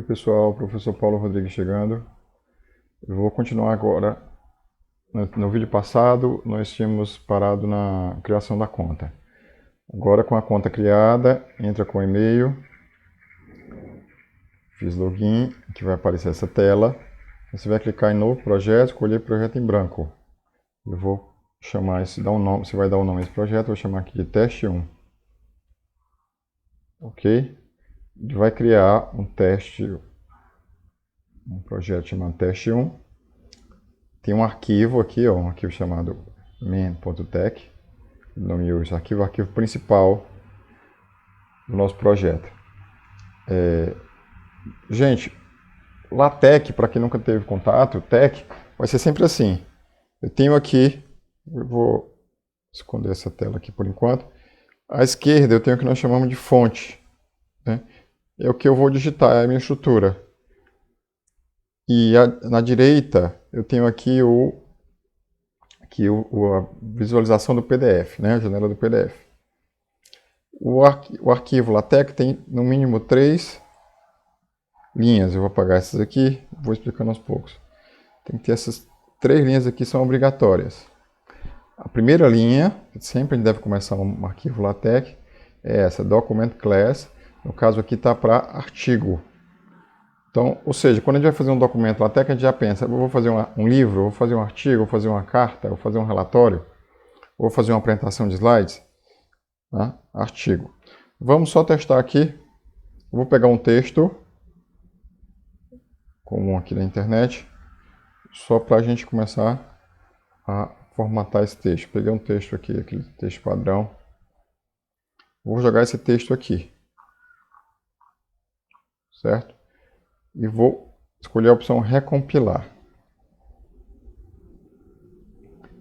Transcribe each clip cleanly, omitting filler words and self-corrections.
pessoal, professor Paulo Rodrigues chegando. Eu vou continuar agora. No vídeo passado nós tínhamos parado na criação da conta. Agora com a conta criada, entra com o e-mail, fiz login, que vai aparecer essa tela. Você vai clicar em novo projeto, escolher projeto em branco. Eu vou chamar esse, dar um nome, você vai dar o nome a esse projeto, eu vou chamar aqui de teste 1. Ok? Ele vai criar um projeto chamado teste 1. Tem um arquivo aqui, ó, um arquivo chamado main.tech. Nomeou esse arquivo, o arquivo principal do nosso projeto. Gente, LaTeX, para quem nunca teve contato, TeX, vai ser sempre assim. Eu tenho aqui, eu vou esconder essa tela aqui por enquanto. À esquerda eu tenho o que nós chamamos de fonte, né? É o que eu vou digitar, é a minha estrutura. E na direita eu tenho aqui a visualização do PDF, né? A janela do PDF. O arquivo LaTeX tem no mínimo 3 linhas. Eu vou apagar essas aqui, vou explicando aos poucos. Tem que ter essas 3 linhas aqui, são obrigatórias. A primeira linha, sempre a gente deve começar um arquivo LaTeX, é essa, Document Class. No caso aqui está para artigo. Então, ou seja, quando a gente vai fazer um documento LaTeX, a gente já pensa, eu vou fazer um livro, vou fazer um artigo, vou fazer uma carta, vou fazer um relatório, vou fazer uma apresentação de slides. Tá? Artigo. Vamos só testar aqui. Eu vou pegar um texto comum aqui da internet, só para a gente começar a formatar esse texto. Peguei um texto aqui, aquele texto padrão. Vou jogar esse texto aqui, certo? E vou escolher a opção recompilar.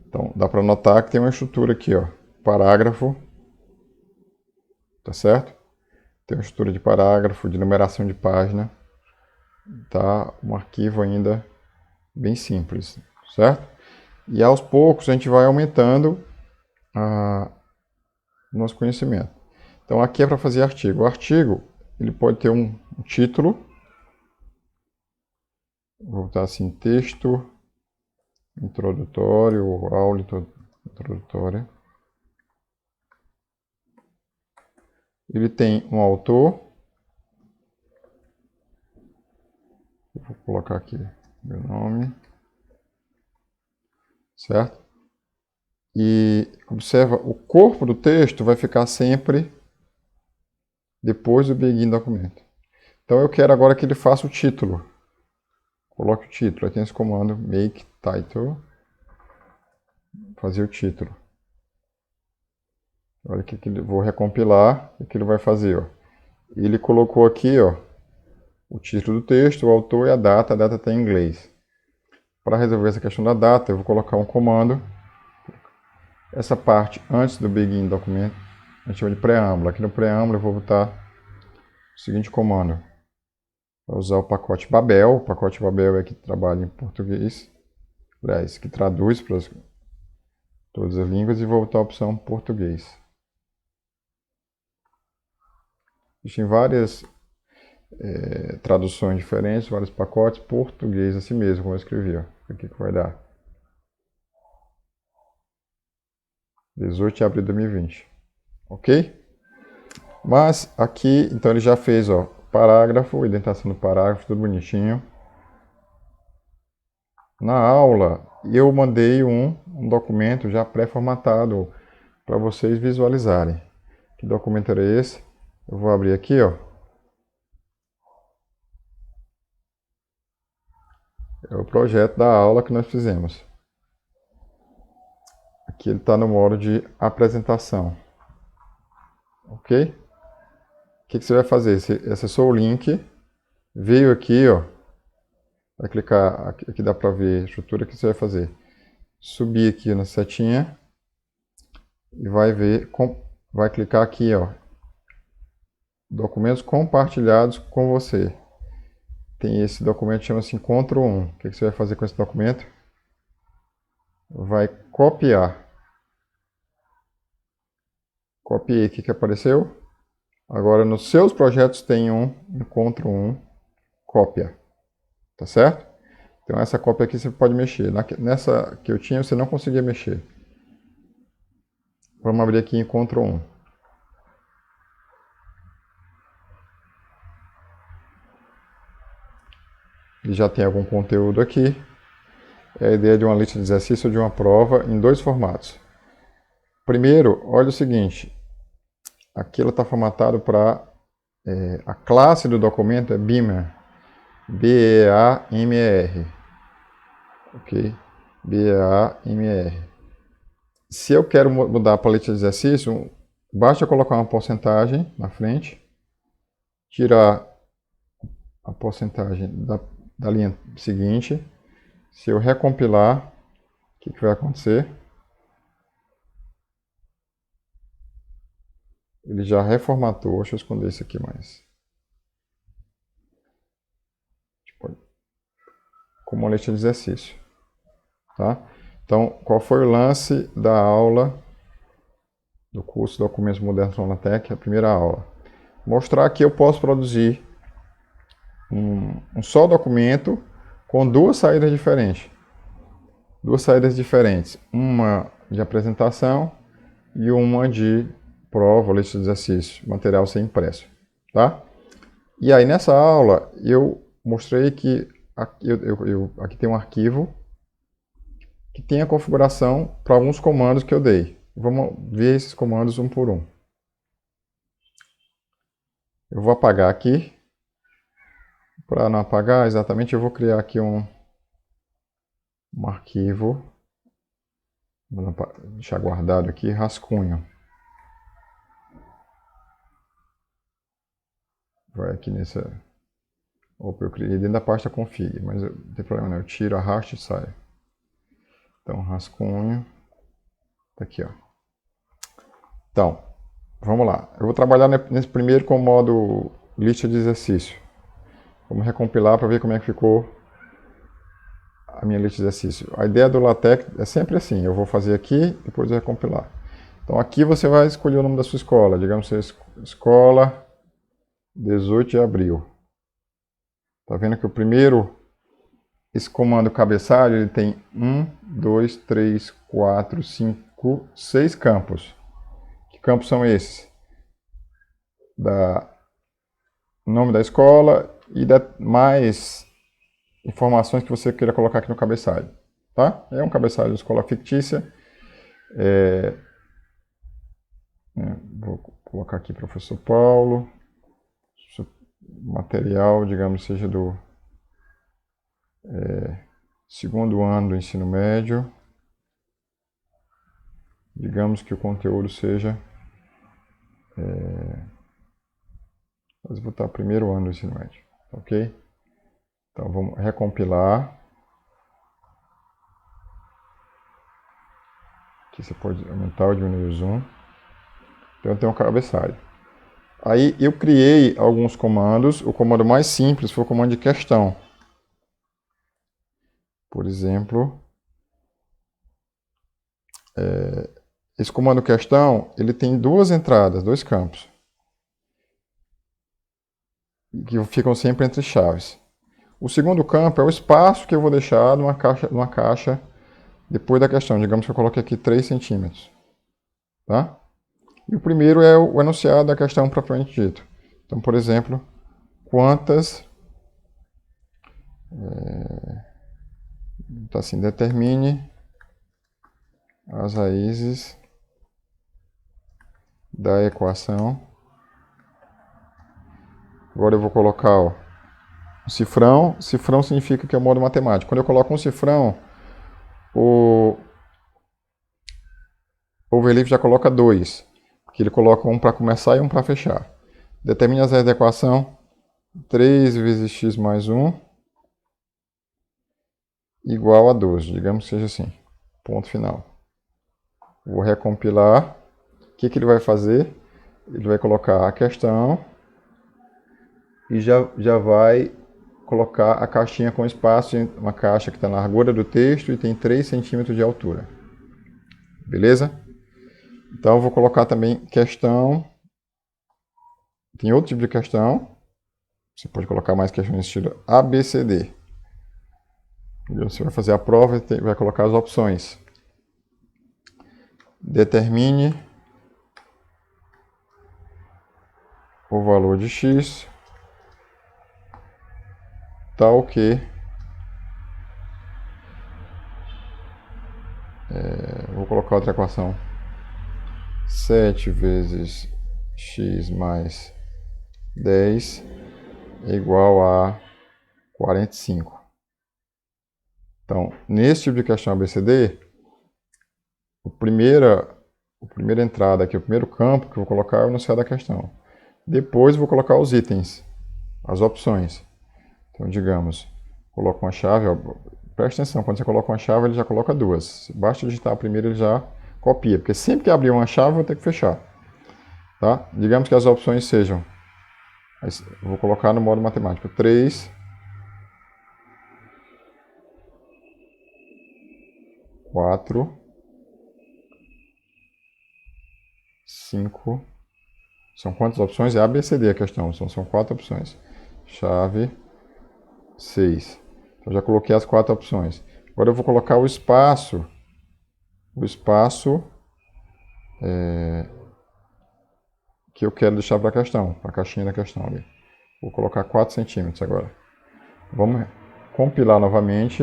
Então, dá para notar que tem uma estrutura aqui, ó, parágrafo, tá certo? Tem uma estrutura de parágrafo, de numeração de página, tá? Um arquivo ainda bem simples, certo? E aos poucos a gente vai aumentando o nosso conhecimento. Então aqui é para fazer artigo. O artigo ele pode ter um título, vou botar assim, texto introdutório ou aula introdutória. Ele tem um autor, vou colocar aqui meu nome, certo? E observa, o corpo do texto vai ficar sempre depois do begin documento. Então eu quero agora que ele faça o título. Coloque o título. Aí tem esse comando make title. Fazer o título. Olha o que ele vou recompilar. O que ele vai fazer, ó. Ele colocou aqui, ó, o título do texto, o autor e a data. A data está em inglês. Para resolver essa questão da data, eu vou colocar um comando. Essa parte antes do begin documento, a gente chama de preâmbulo. Aqui no preâmbulo eu vou botar o seguinte comando. Vou usar o pacote Babel. O pacote Babel é que trabalha em português. Aliás, que traduz para todas as línguas, e vou botar a opção português. Existem várias traduções diferentes, vários pacotes. Português assim mesmo, como eu escrevi. Ó. O que vai dar? 18 de abril de 2020. Ok? Mas aqui, então ele já fez, ó, parágrafo, indentação do parágrafo, tudo bonitinho. Na aula, eu mandei um documento já pré-formatado para vocês visualizarem. Que documento era esse? Eu vou abrir aqui, ó. É o projeto da aula que nós fizemos. Aqui ele está no modo de apresentação. Ok? O que você vai fazer? Você acessou o link, veio aqui, ó. Vai clicar, aqui dá para ver a estrutura. O que você vai fazer? Subir aqui na setinha e vai ver, vai clicar aqui, ó. Documentos compartilhados com você. Tem esse documento que chama-se Encontro 1. O que você vai fazer com esse documento? Vai copiar. Copiei, o que apareceu? Agora nos seus projetos tem um Encontro 1. cópia, tá certo? Então essa cópia aqui você pode mexer. Nessa que eu tinha você não conseguia mexer. Vamos abrir aqui em Ctrl 1. Ele já tem algum conteúdo aqui. É a ideia de uma lista de exercício ou de uma prova em dois formatos. Primeiro, olha o seguinte. Aqui ela está formatado para... a classe do documento é Beamer. B-E-A-M-E-R. Ok? B-E-A-M-E-R. Se eu quero mudar para a lista de exercício, basta colocar uma porcentagem na frente, tirar a porcentagem da linha seguinte. Se eu recompilar, o que vai acontecer? Ele já reformatou. Deixa eu esconder isso aqui mais. Como uma lista de exercício. Tá? Então, qual foi o lance da aula do curso Documentos Modernos na LaTeX, a primeira aula? Mostrar que eu posso produzir um só documento com duas saídas diferentes. Duas saídas diferentes. Uma de apresentação e uma de prova, lista de exercício, material ser impresso. Tá? E aí, nessa aula, eu mostrei que aqui tem um arquivo que tem a configuração para alguns comandos que eu dei. Vamos ver esses comandos um por um. Eu vou apagar aqui. Para não apagar, exatamente, eu vou criar aqui um arquivo. Vou deixar guardado aqui, rascunho. Vai aqui nessa... Opa, eu criei dentro da pasta config, mas não tem problema não, eu tiro, arrasto e saio. Então, rascunho. Tá aqui, ó. Então, vamos lá. Eu vou trabalhar nesse primeiro com o modo lista de exercício. Vamos recompilar para ver como é que ficou a minha lista de exercício. A ideia do LaTeX é sempre assim, eu vou fazer aqui, depois eu recompilar. Então aqui você vai escolher o nome da sua escola, digamos escola 18 de abril. Tá vendo que o primeiro, esse comando cabeçalho, ele tem 1, 2, 3, 4, 5, 6 campos. Que campos são esses? Nome da escola e mais informações que você queira colocar aqui no cabeçalho. Tá? É um cabeçalho de escola fictícia. Vou colocar aqui professor Paulo. Material, digamos, seja do segundo ano do ensino médio. Digamos que o conteúdo seja... Vou botar primeiro ano do ensino médio. Ok? Então vamos recompilar. Aqui você pode aumentar ou diminuir o zoom. Então eu tenho um cabeçalho. Aí eu criei alguns comandos. O comando mais simples foi o comando de questão. Por exemplo, esse comando questão, ele tem duas entradas, dois campos, que ficam sempre entre chaves. O segundo campo é o espaço que eu vou deixar numa caixa depois da questão. Digamos que eu coloque aqui 3 centímetros. Tá? E o primeiro é o enunciado da questão propriamente dito. Então, por exemplo, quantas... Então, assim, determine as raízes da equação. Agora eu vou colocar o cifrão. Cifrão significa que é o modo matemático. Quando eu coloco um cifrão, o overleaf já coloca 2. Porque ele coloca um para começar e um para fechar. Determine as raízes da equação. 3 vezes x mais 1 igual a 12. Digamos que seja assim. Ponto final. Vou recompilar. O que ele vai fazer? Ele vai colocar a questão e já vai colocar a caixinha com espaço, uma caixa que está na largura do texto e tem 3 centímetros de altura. Beleza? Então eu vou colocar também questão. Tem outro tipo de questão. Você pode colocar mais questões estilo ABCD. Você vai fazer a prova e vai colocar as opções. Determine o valor de x tal que vou colocar outra equação. 7 vezes x mais 10 é igual a 45. Então, nesse tipo de questão ABCD, a primeira entrada aqui, o primeiro campo que eu vou colocar é o enunciado da questão. Depois eu vou colocar os itens, as opções. Então, digamos, coloco uma chave, ó, presta atenção, quando você coloca uma chave, ele já coloca duas. Basta digitar a primeira, ele já copia, porque sempre que abrir uma chave, eu vou ter que fechar. Tá? Digamos que as opções sejam, eu vou colocar no modo matemático, 3, 4, 5, são quantas opções? É A, B, C, D a questão, são 4 opções. Chave 6. Então já coloquei as 4 opções. Agora eu vou colocar o espaço que eu quero deixar para a questão, para a caixinha da questão ali. Vou colocar 4 centímetros agora. Vamos compilar novamente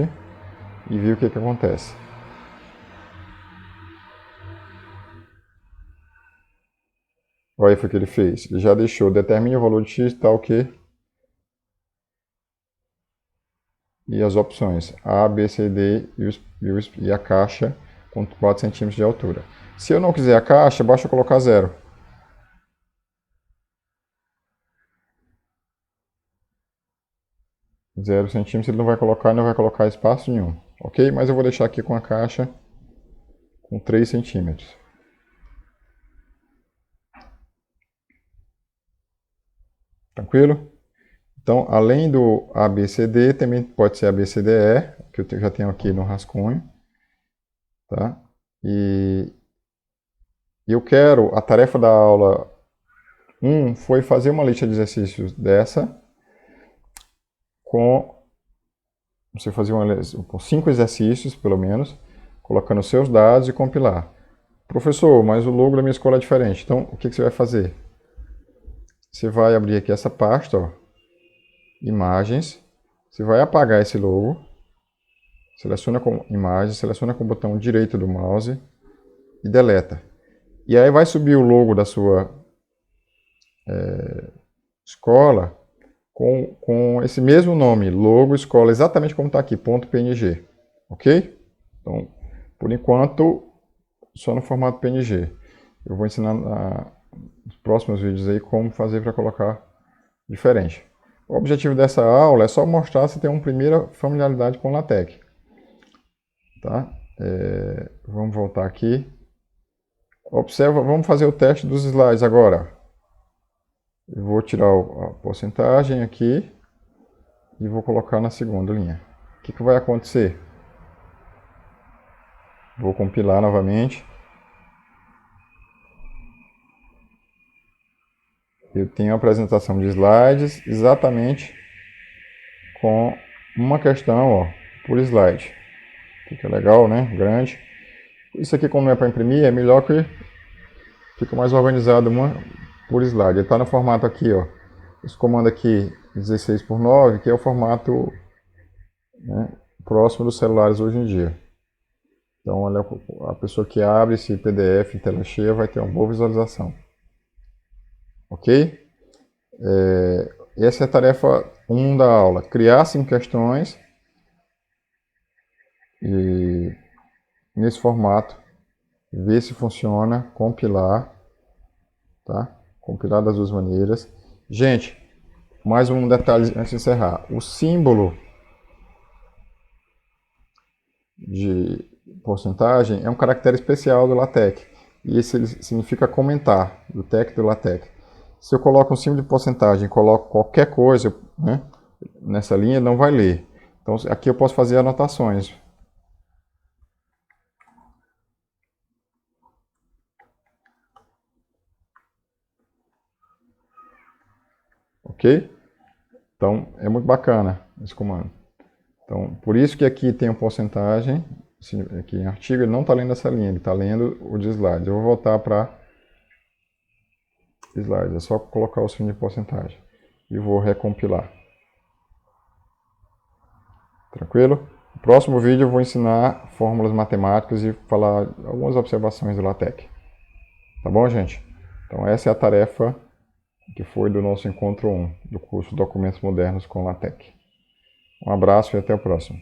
e ver o que acontece. Olha aí foi o que ele fez. Ele já deixou, determine o valor de x tal que... E as opções A, B, C, D e a caixa com 4 centímetros de altura. Se eu não quiser a caixa, basta eu colocar 0. 0 centímetros ele não vai colocar espaço nenhum. Ok? Mas eu vou deixar aqui com a caixa com 3 centímetros. Tranquilo? Então, além do ABCD, também pode ser ABCDE, que eu já tenho aqui no rascunho. Tá? E eu quero, a tarefa da aula 1 foi fazer uma lista de exercícios dessa, com você fazer com 5 exercícios, pelo menos, colocando seus dados e compilar. Professor, mas o logo da minha escola é diferente. Então, o que você vai fazer? Você vai abrir aqui essa pasta, ó, imagens. Você vai apagar esse logo. Seleciona com imagens, seleciona com o botão direito do mouse e deleta. E aí vai subir o logo da sua escola com esse mesmo nome, logo escola, exatamente como está aqui, .png. Ok? Então, por enquanto, só no formato PNG. Eu vou ensinar nos próximos vídeos aí como fazer para colocar diferente. O objetivo dessa aula é só mostrar se tem uma primeira familiaridade com LaTeX. Tá? Vamos voltar aqui. Observa, vamos fazer o teste dos slides agora. Eu vou tirar a porcentagem aqui e vou colocar na segunda linha. O que vai acontecer? Vou compilar novamente. Eu tenho a apresentação de slides exatamente com uma questão, ó, por slide. Fica legal, né? Grande. Isso aqui, como é para imprimir, é melhor que fica mais organizado uma por slide. Ele está no formato aqui, ó. Esse comando aqui, 16:9, que é o formato, né, próximo dos celulares hoje em dia. Então, olha, a pessoa que abre esse PDF em tela cheia vai ter uma boa visualização. Ok? Essa é a tarefa 1 da aula. Criar 5 questões e nesse formato, ver se funciona, compilar, tá? Compilar das duas maneiras. Gente, mais um detalhe antes de encerrar. O símbolo de porcentagem é um caractere especial do LaTeX. E esse significa comentar, do TeX do LaTeX. Se eu coloco um símbolo de porcentagem, coloco qualquer coisa, né, nessa linha, ele não vai ler. Então aqui eu posso fazer anotações. Ok? Então, é muito bacana esse comando. Então, por isso que aqui tem uma porcentagem, aqui em artigo, ele não está lendo essa linha, ele está lendo o de slides. Eu vou voltar para slides, é só colocar o signo de porcentagem. E vou recompilar. Tranquilo? No próximo vídeo eu vou ensinar fórmulas matemáticas e falar algumas observações do LaTeX. Tá bom, gente? Então essa é a tarefa que foi do nosso encontro 1, do curso Documentos Modernos com LaTeX. Um abraço e até o próximo.